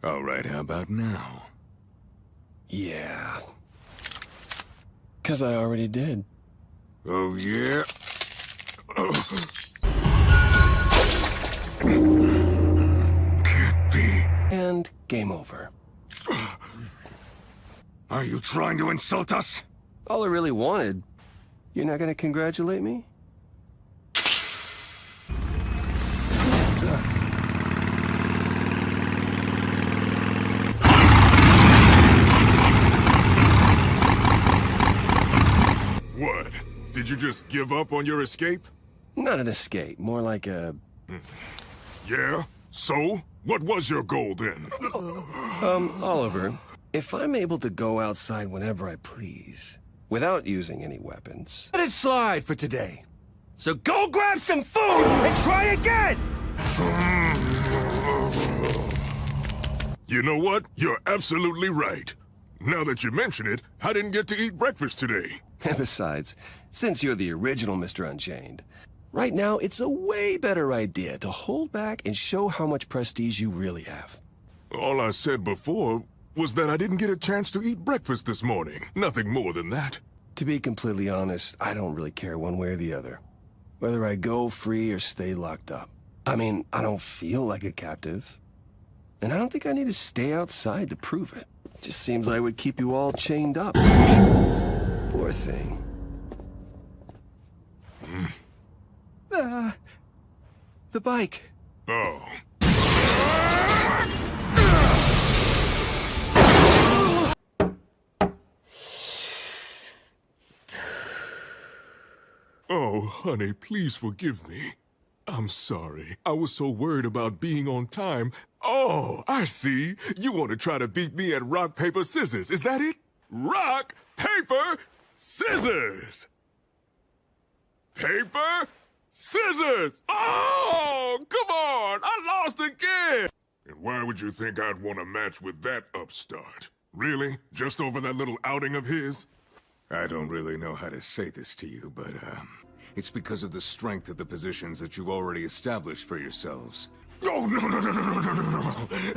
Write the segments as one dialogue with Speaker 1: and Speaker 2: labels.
Speaker 1: All right, how about now?
Speaker 2: Yeah. 'Cause I already did.
Speaker 1: Oh, yeah? Can't be.
Speaker 2: And game over.
Speaker 1: Are you trying to insult us?
Speaker 2: All I really wanted. You're not gonna congratulate me?
Speaker 1: What? Did you just give up on your escape?
Speaker 2: Not an escape, more like a...
Speaker 1: Yeah? So? What was your goal then?
Speaker 2: Oliver, if I'm able to go outside whenever I please, without using any weapons, let it slide for today. So go grab some food and try again!
Speaker 1: You know what? You're absolutely right. Now that you mention it, I didn't get to eat breakfast today.
Speaker 2: And besides, since you're the original Mr. Unchained, right now it's a way better idea to hold back and show how much prestige you really have.
Speaker 1: All I said before was that I didn't get a chance to eat breakfast this morning. Nothing more than that.
Speaker 2: To be completely honest, I don't really care one way or the other. Whether I go free or stay locked up. I mean, I don't feel like a captive. And I don't think I need to stay outside to prove it. Just seems like it would keep you all chained up. Poor thing. The bike.
Speaker 1: Oh. Oh, honey, please forgive me. I'm sorry. I was so worried about being on time. Oh, I see. You want to try to beat me at rock, paper, scissors. Is that it? Rock, paper, scissors! Paper, scissors! Oh, come on! I lost again! And why would you think I'd want a match with that upstart? Really? Just over that little outing of his? I don't really know how to say this to you, but, it's because of the strength of the positions that you've already established for yourselves. Oh, no.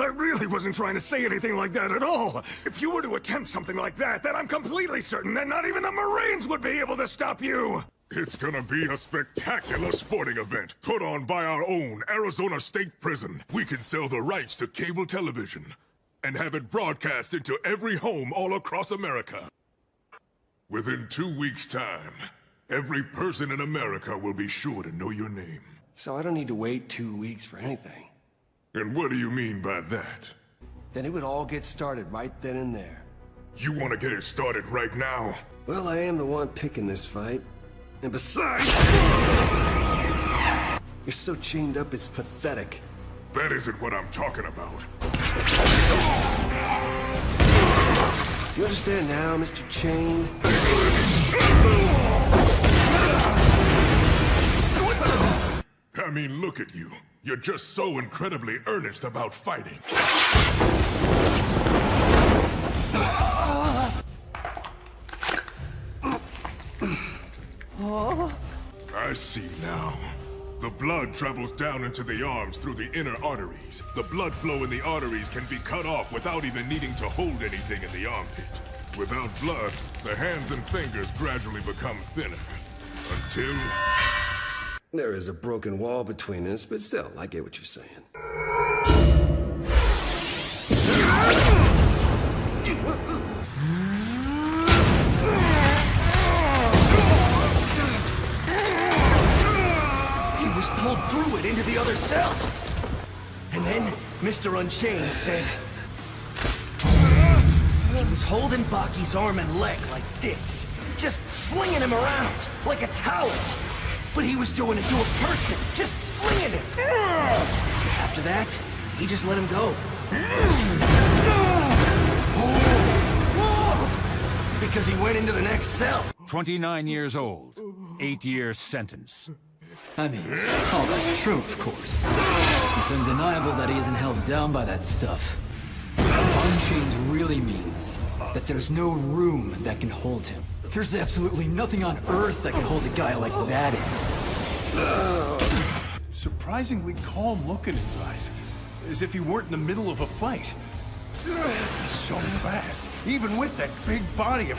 Speaker 1: I really wasn't trying to say anything like that at all. If you were to attempt something like that, then I'm completely certain that not even the Marines would be able to stop you. It's gonna be a spectacular sporting event put on by our own Arizona State Prison. We can sell the rights to cable television and have it broadcast into every home all across America. Within 2 weeks' time, every person in America will be sure to know your name.
Speaker 2: So I don't need to wait 2 weeks for anything.
Speaker 1: And what do you mean by that?
Speaker 2: Then it would all get started right then and there.
Speaker 1: You want to get it started right now?
Speaker 2: Well, I am the one picking this fight. And besides... You're so chained up, it's pathetic.
Speaker 1: That isn't what I'm talking about.
Speaker 2: You understand now, Mr. Chained?
Speaker 1: I mean, look at you. You're just so incredibly earnest about fighting. I see now. The blood travels down into the arms through the inner arteries. The blood flow in the arteries can be cut off without even needing to hold anything in the armpit. Without blood, the hands and fingers gradually become thinner. Until...
Speaker 2: There is a broken wall between us, but still, I get what you're saying. He was pulled through it into the other cell. And then Mr. Unchained said... He was holding Baki's arm and leg like this, just flinging him around like a towel. But he was doing it to a person, just flinging him. After that, he just let him go. Because he went into the next cell.
Speaker 3: 29 years old, 8-year sentence.
Speaker 4: I mean, all that's true, of course. It's undeniable that he isn't held down by that stuff. Unchained really means that there's no room that can hold him. There's absolutely nothing on Earth that can hold a guy like that in.
Speaker 5: Surprisingly calm look in his eyes, as if he weren't in the middle of a fight. He's so fast, even with that big body of...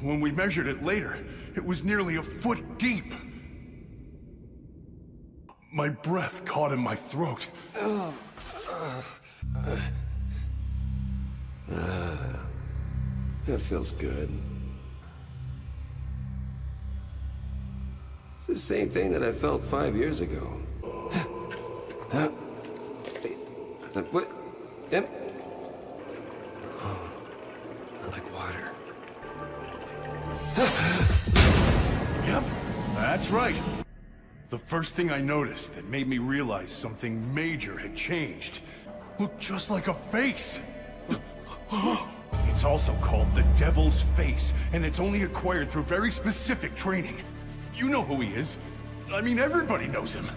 Speaker 5: When we measured it later, it was nearly a foot deep. My breath caught in my throat.
Speaker 2: That feels good. It's the same thing that I felt 5 years ago. What? Yep. Oh, I like water.
Speaker 5: Yep, that's right. The first thing I noticed that made me realize something major had changed looked just like a face. It's also called the Devil's Face, and it's only acquired through very specific training. You know who he is. I mean, everybody knows him.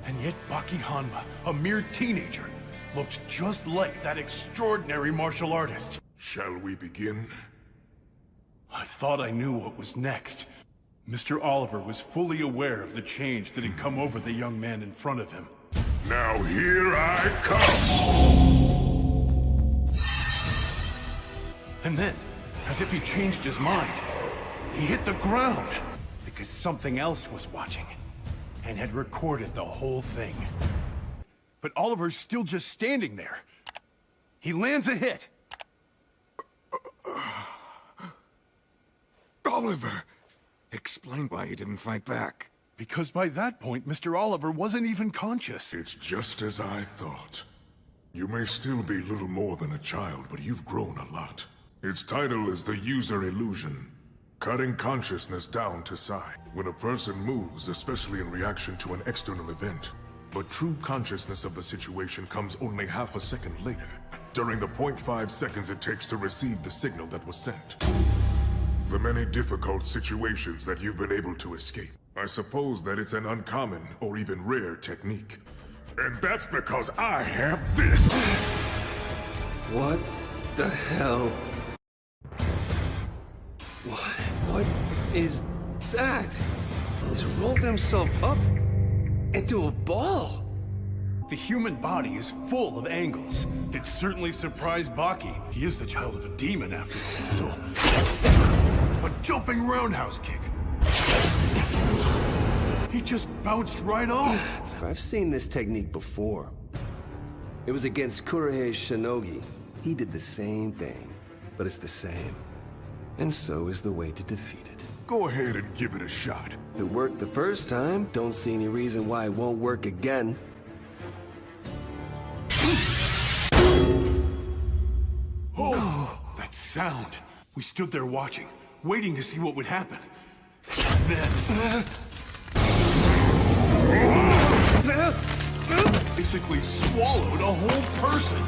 Speaker 5: And yet Hanma, a mere teenager, looks just like that extraordinary martial artist.
Speaker 1: Shall we begin?
Speaker 5: I thought I knew what was next. Mr. Oliver was fully aware of the change that had come over the young man in front of him.
Speaker 1: Now here I come!
Speaker 5: And then, as if he changed his mind, he hit the ground because something else was watching and had recorded the whole thing. But Oliver's still just standing there. He lands a hit.
Speaker 6: Oliver! Explain why you didn't fight back.
Speaker 5: Because by that point, Mr. Oliver wasn't even conscious.
Speaker 1: It's just as I thought. You may still be little more than a child, but you've grown a lot. Its title is the User Illusion, cutting consciousness down to size. When a person moves, especially in reaction to an external event, but true consciousness of the situation comes only half a second later, during the 0.5 seconds it takes to receive the signal that was sent. The many difficult situations that you've been able to escape. I suppose that it's an uncommon or even rare technique. And that's because I have this!
Speaker 2: What the hell? What is that? He's rolled himself up into a ball.
Speaker 5: The human body is full of angles. It certainly surprised Baki. He is the child of a demon after all, so... A jumping roundhouse kick. He just bounced right off.
Speaker 2: I've seen this technique before. It was against Kurahei's Shinogi. He did the same thing, but it's the same. And so is the way to defeat it.
Speaker 1: Go ahead and give it a shot.
Speaker 2: If it worked the first time, don't see any reason why it won't work again.
Speaker 5: Oh, that sound. We stood there watching, waiting to see what would happen. And then... basically swallowed a whole person.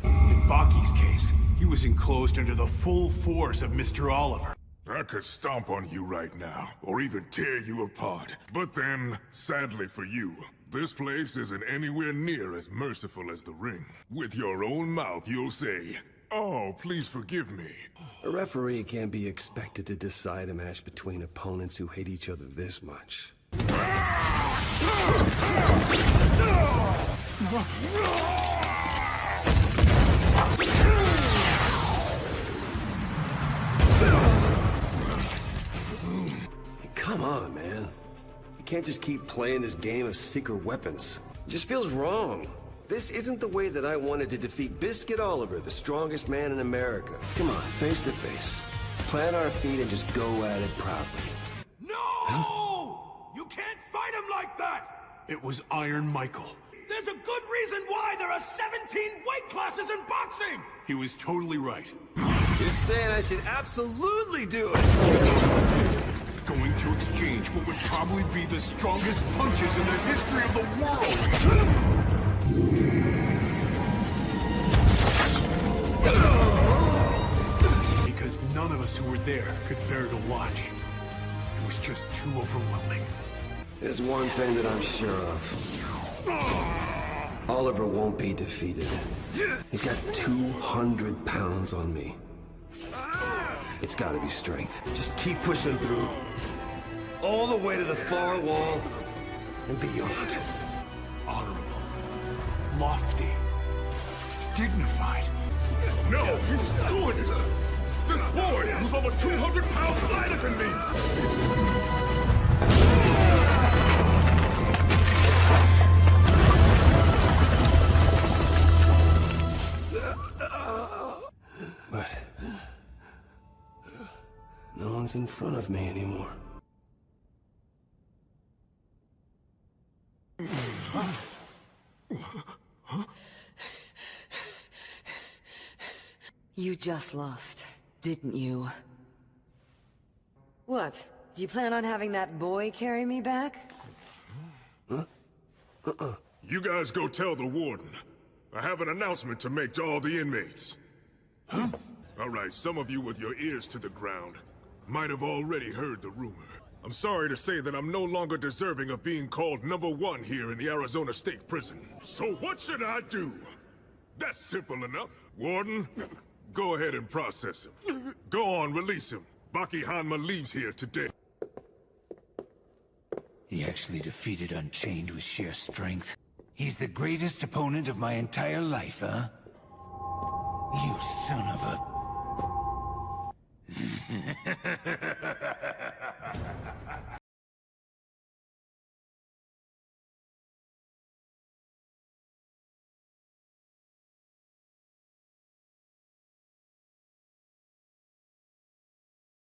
Speaker 5: In Baki's case, he was enclosed under the full force of Mr. Oliver.
Speaker 1: I could stomp on you right now, or even tear you apart. But then, sadly for you, this place isn't anywhere near as merciful as the ring. With your own mouth, you'll say, "Oh, please forgive me."
Speaker 2: A referee can't be expected to decide a match between opponents who hate each other this much. Come on, man. You can't just keep playing this game of secret weapons. It just feels wrong. This isn't the way that I wanted to defeat Biscuit Oliver, the strongest man in America. Come on, face to face. Plant our feet and just go at it proudly.
Speaker 5: No! Huh? You can't fight him like that! It was Iron Michael. There's a good reason why there are 17 weight classes in boxing! He was totally right.
Speaker 2: You're saying I should absolutely do it!
Speaker 5: Going to exchange what would probably be the strongest punches in the history of the world! Because none of us who were there could bear to watch. It was just too overwhelming.
Speaker 2: There's one thing that I'm sure of. Oliver won't be defeated. He's got 200 pounds on me. It's gotta be strength. Just keep pushing through. All the way to the far wall and beyond.
Speaker 5: Honorable. Lofty. Dignified.
Speaker 1: No, he's doing it! This boy, who's over 200 pounds lighter than me!
Speaker 2: But no one's in front of me anymore.
Speaker 7: You just lost, didn't you? What? Do you plan on having that boy carry me back?
Speaker 1: You guys go tell the warden. I have an announcement to make to all the inmates. All right, some of you with your ears to the ground might have already heard the rumor. I'm sorry to say that I'm no longer deserving of being called #1 here in the Arizona State Prison. So what should I do? That's simple enough. Warden, go ahead and process him. Go on, release him. Baki-hanma leaves here today.
Speaker 3: He actually defeated Unchained with sheer strength. He's the greatest opponent of my entire life, huh? You son of a...